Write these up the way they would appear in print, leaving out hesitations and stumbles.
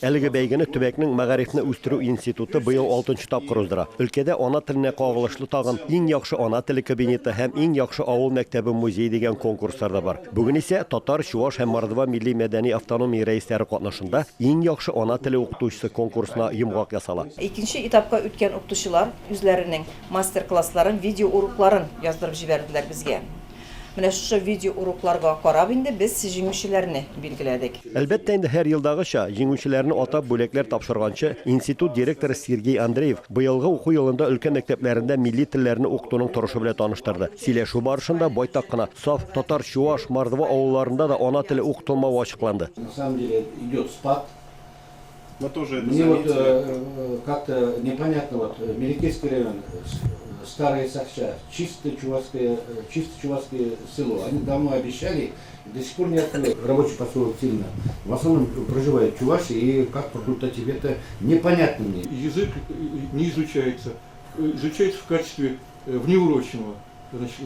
Әлеге бәйгене төбәкнең Мәгарифне үстерү институты быел 6-нчы тапкыр уздыра. Өлкәдә ана теленә кагылышлы тагын иң яхшы ана теле кабинеты һәм иң яхшы авыл мәктәбе музей дигән конкурслар да бар. Бүген исә Татар, Чуаш һәм Мордва милли мәдәни автономия рәисләре катнашында иң яхшы ана теле укытучысы конкурсына йомгак ясала. Икенче этапка үткән укытучылар үзләренең мастер-классларын, видео урокларын яздырып җибәрделәр безгә. Менә шушы видео урокларга карап инде без җиңүчеләрне билгеләдек. Әлбәттә инде һәр елдагыча җиңүчеләрне атап бүләкләр тапшырганчы институт директоры Сергей Андреев быелгы уку елында өлкән мәктәпләрендә милли телләрне укытуның торышы белән таныштырды. Сөйләшү барышында байтак кына саф татар, чуаш, мордва авылларында да ана теле укытылмавы ачыкланды. На самом деле идет спад. Мы тоже это Мне вот как-то непонятно, Меликейский район, Старая Сахча, чисто чувашское село. Они давно обещали, до сих пор не открыли. Рабочий поселок сильно. В основном проживают чуваши, и как по результате это непонятно мне. язык не изучается. Изучается в качестве внеурочного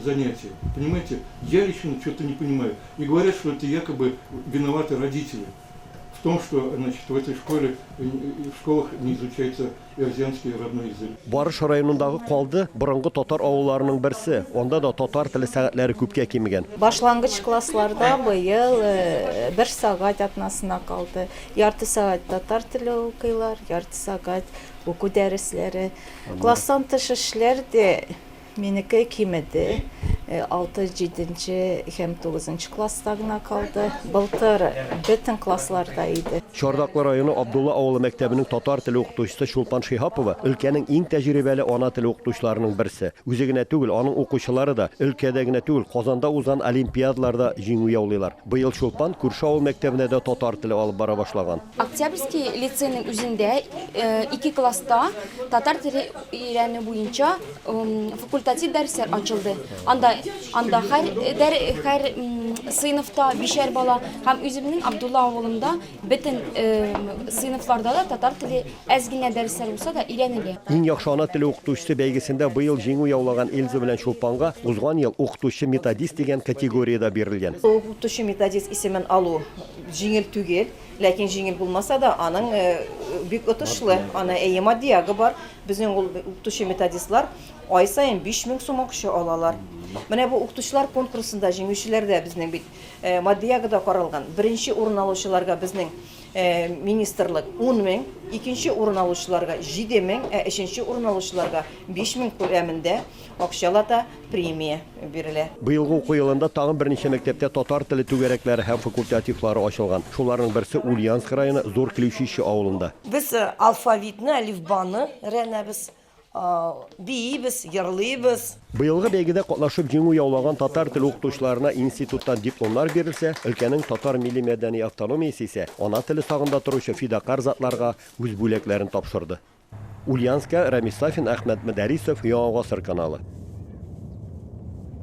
занятия. Понимаете, я лично что-то не понимаю. И говорят, что это якобы виноваты родители. В том, что в этой школе, в школах не изучается эрзианский родной язык. Барыш районындагы калды борынгы татар авылларының берсе, онда да татар теле сәгатьләре күпкә кимегән. Башлангыч классларда быел 1 сәгать атнасына калды. Ярты сәгать татар теле укыйлар, ярты сәгать уку дәресләре. Класстан тыш эшләр дә минеке кимеде. 6, 7 һәм 9 класста гына калды. Былтыр бөтен классларда иде. Чардаклы районы Абдулла авылы мәктәбенең татар теле укытучысы Чулпан Шихапова өлкәнең иң тәҗрибәле ана теле укытучыларының берсе. Үзе генә түгел, аның укучылары да өлкәдә генә түгел, Казанда узган олимпиадаларда җиңү яулыйлар. Быел Чулпан күрше авыл мәктәбенә дә татар теле алып бара башлаган. Октябрьский лицейның үзендә 2 класста татар теле өйрәнү буенча факультатив дәресләр ачылды. Анда һәр сыйныфта 5 бала һәм үземнең Абдулла авылында бөтен сыйныфларда да татар теле әз генә дәресләр булса да өйрәнелә. Иң яхшы ана теле укытучысы бәйгесендә быел җиңү яулаган Эльза белән Чулпанга узган ел укытучы методист дигән категориядә бирелгән. Укытучы методист исемен алу җиңел түгел, ләкин җиңел булмаса да аның бик отышлы, аны Мадиягы бар. Безнең укытучы методистлар ай сайын 5000 сум акча алалар. Менә бу укытучылар конкурсында җиңүчеләрдә безнең бит Мадиягыда каралган. Беренче урын алучыларга безнең министрлык 10,000, икенче урын алучыларга 7,000, өченче урын алучыларга 5,000 күләмендә акчалата премия бирелә. Быелгы уку елында тагын берничә мәктәптә татар теле түгәрәкләре һәм факультативлары ачылган. Шуларның берсе Ульяновск районы Зур Клющище авылында. Без алфавитны, алифбаны өйрәнәбез. Бийбез, йырлыйбыз. Быелгы бәйгедә катнашып җиңү яулаган татар теле укытучыларына институттан дипломнар бирелсә, өлкәнең татар милли мәдәни автономиясе исә ана теле сагында торучы фидакар затларга үз бүләкләрен тапшырды. Ульяновска, Рамис Сафин, Әхмәт Мәдәрисов, Яңа Гасыр каналы.